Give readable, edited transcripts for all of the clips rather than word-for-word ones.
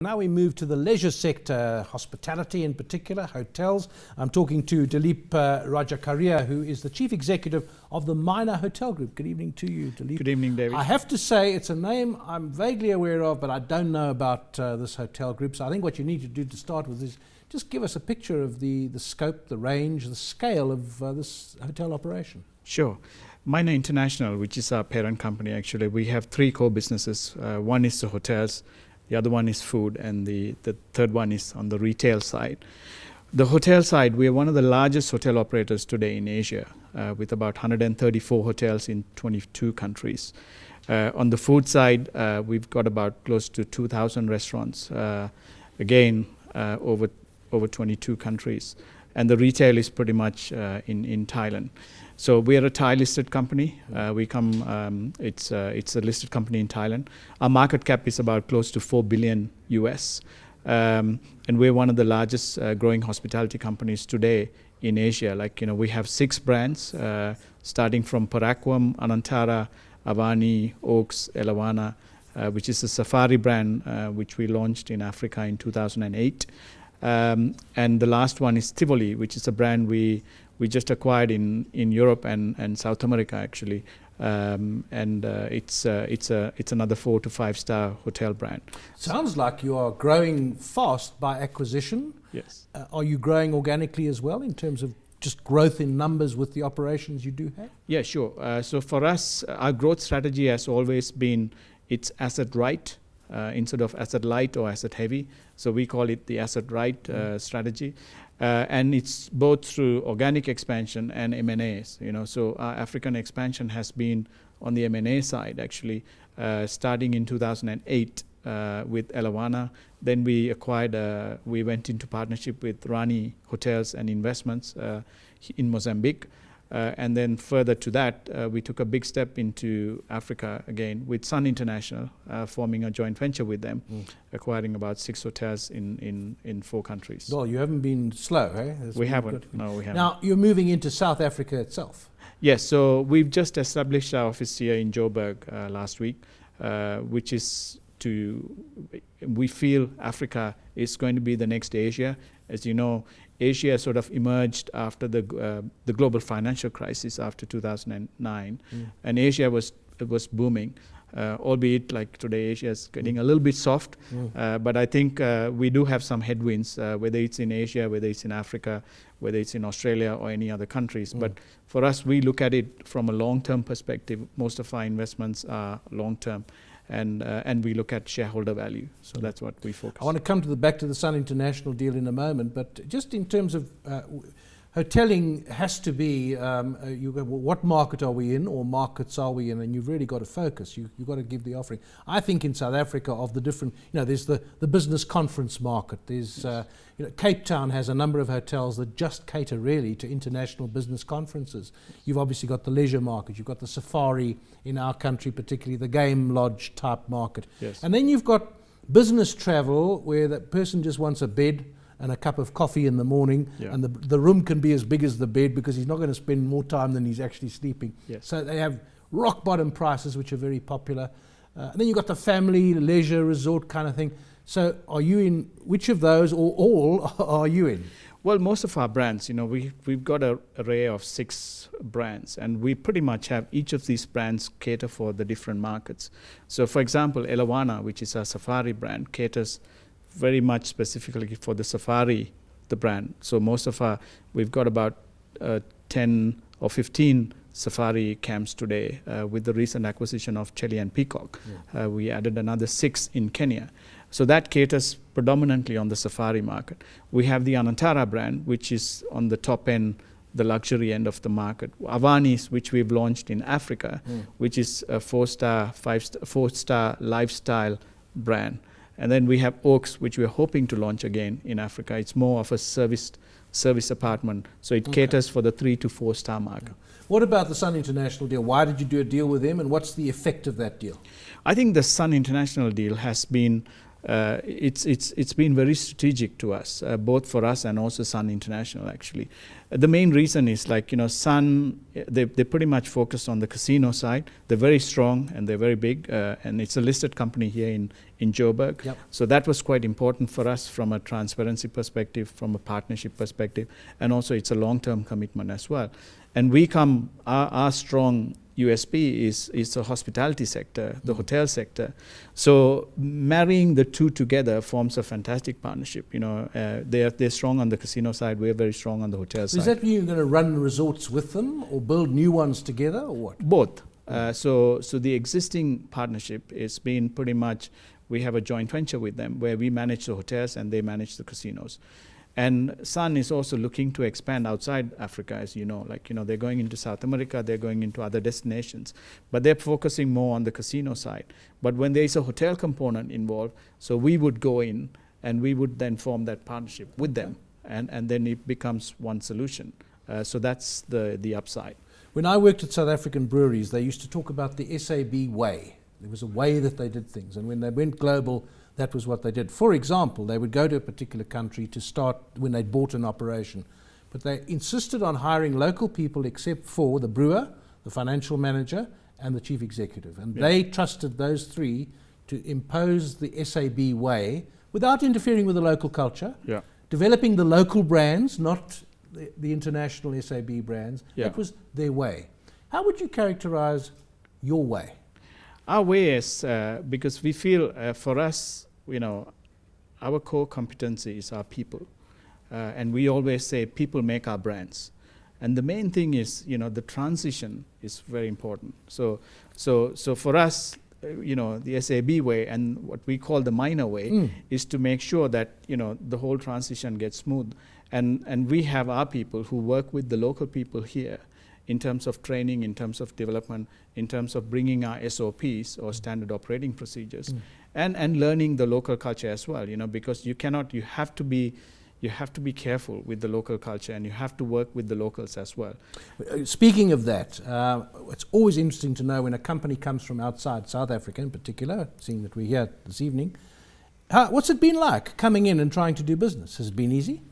Now we move to the leisure sector, hospitality in particular, hotels. I'm talking to Dillip Rajakarier, who is the Chief Executive of the Minor Hotel Group. Good evening to you, Dillip. Good evening, David. I have to say it's a name I'm vaguely aware of, but I don't know about this hotel group. So I think what you need to do to start with is just give us a picture of the scope, the range, the scale of this hotel operation. Sure. Minor International, which is our parent company, actually, we have three core businesses. One is the hotels, the other one is food, and the third one is on the retail side. The hotel side, we are one of the largest hotel operators today in Asia, with about 134 hotels in 22 countries. On the food side, we've got about close to 2,000 restaurants, again, over 22 countries. And the retail is pretty much in Thailand. So we are a Thai-listed company. It's a listed company in Thailand. Our market cap is about close to $4 billion US. And we're one of the largest growing hospitality companies today in Asia. We have 6 brands, starting from Paraquam, Anantara, Avani, Oaks, Elawana, which is a safari brand, which we launched in Africa in 2008. And the last one is Tivoli, which is a brand we just acquired in Europe and South America, actually. It's another 4 to 5 star hotel brand. Sounds like you are growing fast by acquisition. Yes. Are you growing organically as well in terms of just growth in numbers with the operations you do have? Yeah, sure. So for us, our growth strategy has always been it's asset right instead of asset light or asset heavy. So we call it the asset right strategy. And it's both through organic expansion and M&As. So our African expansion has been on the M&A side, actually, starting in 2008 with Elawana. Then we went into partnership with Rani Hotels and Investments in Mozambique. And then further to that, we took a big step into Africa again with Sun International, forming a joint venture with them, acquiring about 6 hotels in 4 countries. Well, you haven't been slow, eh? We haven't. No, we haven't. Now, you're moving into South Africa itself. Yes, so we've just established our office here in Joburg last week, which is we feel Africa is going to be the next Asia. As you know, Asia sort of emerged after the global financial crisis after 2009, and Asia was booming, albeit like today Asia is getting a little bit soft, but I think we do have some headwinds, whether it's in Asia, whether it's in Africa, whether it's in Australia or any other countries. But for us, we look at it from a long-term perspective. Most of our investments are long-term. And we look at shareholder value. So that's what we focus on. I want to come back to the Sun International deal in a moment, but just in terms of hoteling has to be, what market are we in or markets are we in? And you've really got to focus. You've got to give the offering. I think in South Africa of the different, there's the business conference market. There's, Cape Town has a number of hotels that just cater really to international business conferences. You've obviously got the leisure market. You've got the safari in our country, particularly the game lodge type market. Yes. And then you've got business travel where that person just wants a bed and a cup of coffee in the morning, and the room can be as big as the bed because he's not going to spend more time than he's actually sleeping. Yes. So they have rock bottom prices, which are very popular. And then you've got the family, leisure, resort kind of thing. So are you in which of those or all are you in? Well, most of our brands, we've got an array of 6 brands, and we pretty much have each of these brands cater for the different markets. So for example, Elawana, which is our safari brand, caters very much specifically for the safari, the brand. So we've got about 10 or 15 safari camps today. With the recent acquisition of Chelly and Peacock, we added another 6 in Kenya. So that caters predominantly on the safari market. We have the Anantara brand, which is on the top end, the luxury end of the market. Avani, which we've launched in Africa, which is a 4-star lifestyle brand. And then we have Oaks, which we're hoping to launch again in Africa. It's more of a service apartment. So it caters for the 3 to 4 star market. What about the Sun International deal? Why did you do a deal with them, and what's the effect of that deal? I think the Sun International deal has been it's been very strategic to us, both for us and also Sun International, actually. The main reason is Sun, they pretty much focus on the casino side. They're very strong and they're very big, and it's a listed company here in Joburg. Yep. So that was quite important for us from a transparency perspective, from a partnership perspective, and also it's a long-term commitment as well. And our strong USP is the hospitality sector, the hotel sector. So marrying the two together forms a fantastic partnership. They're strong on the casino side. We're very strong on the hotel side. Does that mean you're going to run resorts with them or build new ones together, or what? Both. So the existing partnership is been pretty much, we have a joint venture with them where we manage the hotels and they manage the casinos. And Sun is also looking to expand outside Africa, as you know. They're going into South America, they're going into other destinations, but they're focusing more on the casino side. But when there is a hotel component involved, so we would go in and we would then form that partnership with them, and then it becomes one solution. So that's the upside. When I worked at South African breweries, they used to talk about the SAB way. There was a way that they did things, and when they went global, that was what they did. For example, they would go to a particular country to start when they'd bought an operation, but they insisted on hiring local people except for the brewer, the financial manager, and the chief executive. And they trusted those three to impose the SAB way without interfering with the local culture, developing the local brands, not the international SAB brands. That was their way. How would you characterize your way? Our way is, because we feel for us, our core competency is our people. And we always say people make our brands. And the main thing is, the transition is very important. So for us, the SAB way and what we call the minor way is to make sure that, the whole transition gets smooth. And we have our people who work with the local people here in terms of training, in terms of development, in terms of bringing our SOPs or standard operating procedures, and learning the local culture as well. Because you have to be careful with the local culture, and you have to work with the locals as well. Speaking of that, it's always interesting to know when a company comes from outside South Africa, in particular, seeing that we're here this evening. What's it been like coming in and trying to do business? Has it been easy?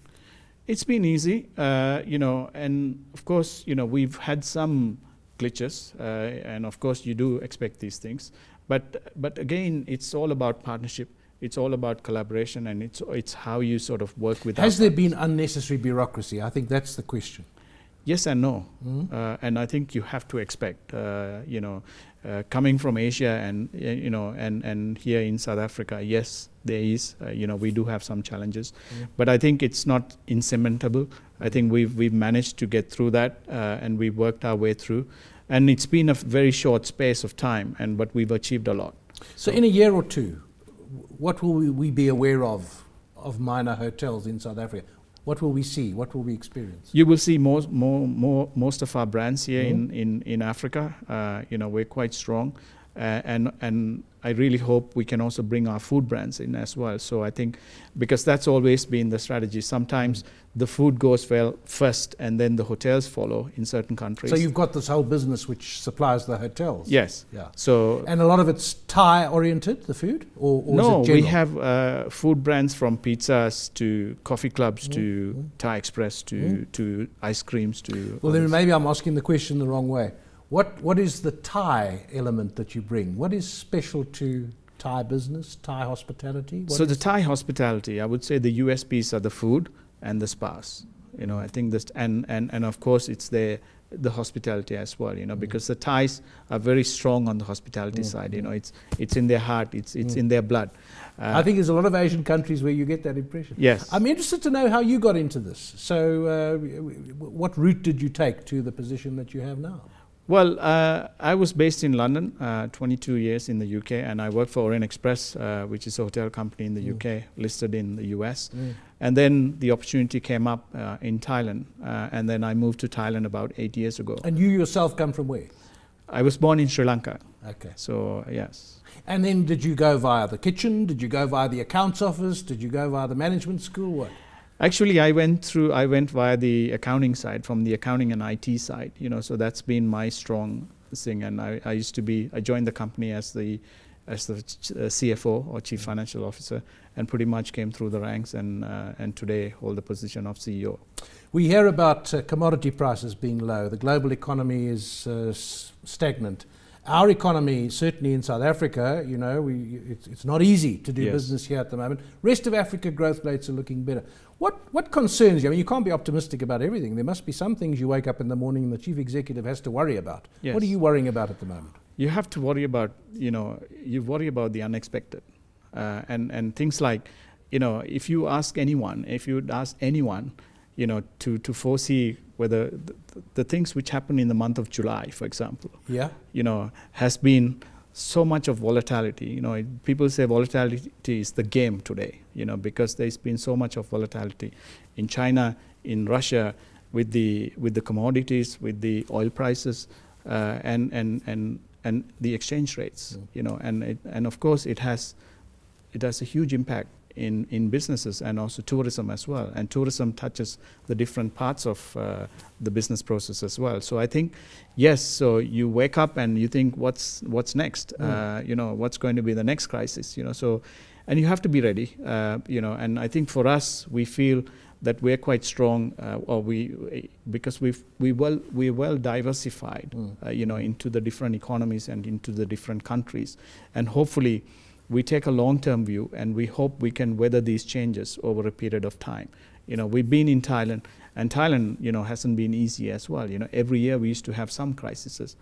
It's been easy, and of course, we've had some glitches, and of course you do expect these things. But again, it's all about partnership. It's all about collaboration, and it's how you sort of work with. Has there been unnecessary bureaucracy? I think that's the question. Yes and no, and I think you have to expect, coming from Asia and here in South Africa. Yes, there is. We do have some challenges, but I think it's not insurmountable. I think we've managed to get through that, and we've worked our way through, and it's been a very short space of time, but we've achieved a lot. So in a year or two, what will we be aware of minor hotels in South Africa? What will we see? What will we experience? You will see most of our brands here in Africa. We're quite strong, and I really hope we can also bring our food brands in as well. So I think, because that's always been the strategy. Sometimes the food goes well first, and then the hotels follow in certain countries. So you've got this whole business which supplies the hotels. Yes. Yeah. So, and a lot of it's Thai oriented, the food, or no, is it we general? have food brands from pizzas to coffee clubs to Thai Express to ice creams to. Well, then maybe I'm asking the question the wrong way. What is the Thai element that you bring? What is special to Thai business, Thai hospitality? So the Thai hospitality, I would say the USPs are the food and the spas. I think this, and of course it's the hospitality as well. Because the Thais are very strong on the hospitality side. It's in their heart, it's in their blood. I think there's a lot of Asian countries where you get that impression. Yes. I'm interested to know how you got into this. So what route did you take to the position that you have now? Well, I was based in London, 22 years in the UK, and I worked for Orient Express, which is a hotel company in the UK, listed in the US. And then the opportunity came up in Thailand, and then I moved to Thailand about 8 years ago. And you yourself come from where? I was born in Sri Lanka. Okay. So, yes. And then did you go via the kitchen? Did you go via the accounts office? Did you go via the management school? What? Actually, I went via the accounting side, from the accounting and IT side, so that's been my strong thing. And I joined the company as the as the CFO or Chief Financial Officer, and pretty much came through the ranks and today hold the position of CEO. We hear about commodity prices being low. The global economy is stagnant. Our economy, certainly in South Africa, you know, it's not easy to do business here at the moment. Rest of Africa growth rates are looking better. What concerns you? I mean, you can't be optimistic about everything. There must be some things you wake up in the morning and the chief executive has to worry about. Yes. What are you worrying about at the moment? You have to worry about, you worry about the unexpected. And things like, if you ask anyone, to foresee whether the things which happen in the month of July, for example, has been so much of volatility. People say volatility is the game today, because there's been so much of volatility in China, in Russia, with the commodities, with the oil prices, and the exchange rates, and of course it has a huge impact in businesses and also tourism as well. And tourism touches the different parts of the business process as well. So I think, yes, so you wake up and you think, what's next? What's going to be the next crisis? So, and you have to be ready. And I think for us, we feel that we're quite strong, because we're well diversified, into the different economies and into the different countries, and hopefully we take a long-term view, and we hope we can weather these changes over a period of time. We've been in Thailand, and Thailand, hasn't been easy as well. Every year we used to have some crises,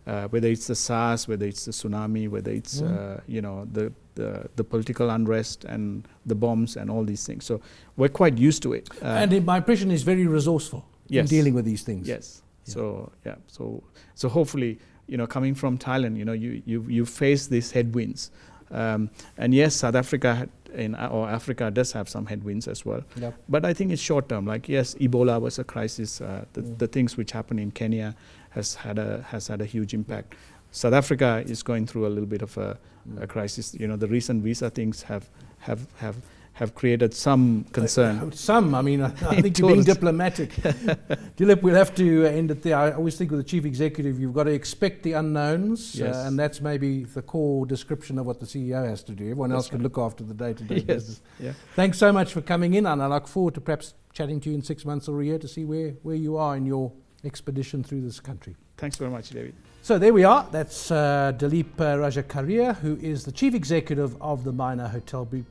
whether it's the SARS, whether it's the tsunami, whether it's the political unrest and the bombs and all these things. So we're quite used to it. And my impression is very resourceful in dealing with these things. Yes. Yeah. So hopefully, coming from Thailand, you face these headwinds. And yes, South Africa or Africa does have some headwinds as well. Yep. But I think it's short term. Like, yes, Ebola was a crisis. The things which happened in Kenya has had a huge impact. South Africa is going through a little bit of a crisis. The recent visa things have created some concern. I mean, I think you're being diplomatic. Dillip, we'll have to end it there. I always think with the chief executive, you've got to expect the unknowns, and that's maybe the core description of what the CEO has to do. Everyone else can look after the day-to-day business. Yeah. Thanks so much for coming in, and I look forward to perhaps chatting to you in 6 months or a year to see where you are in your expedition through this country. Thanks very much, David. So there we are. That's Dillip Rajakarier, who is the chief executive of the Minor Hotel Group.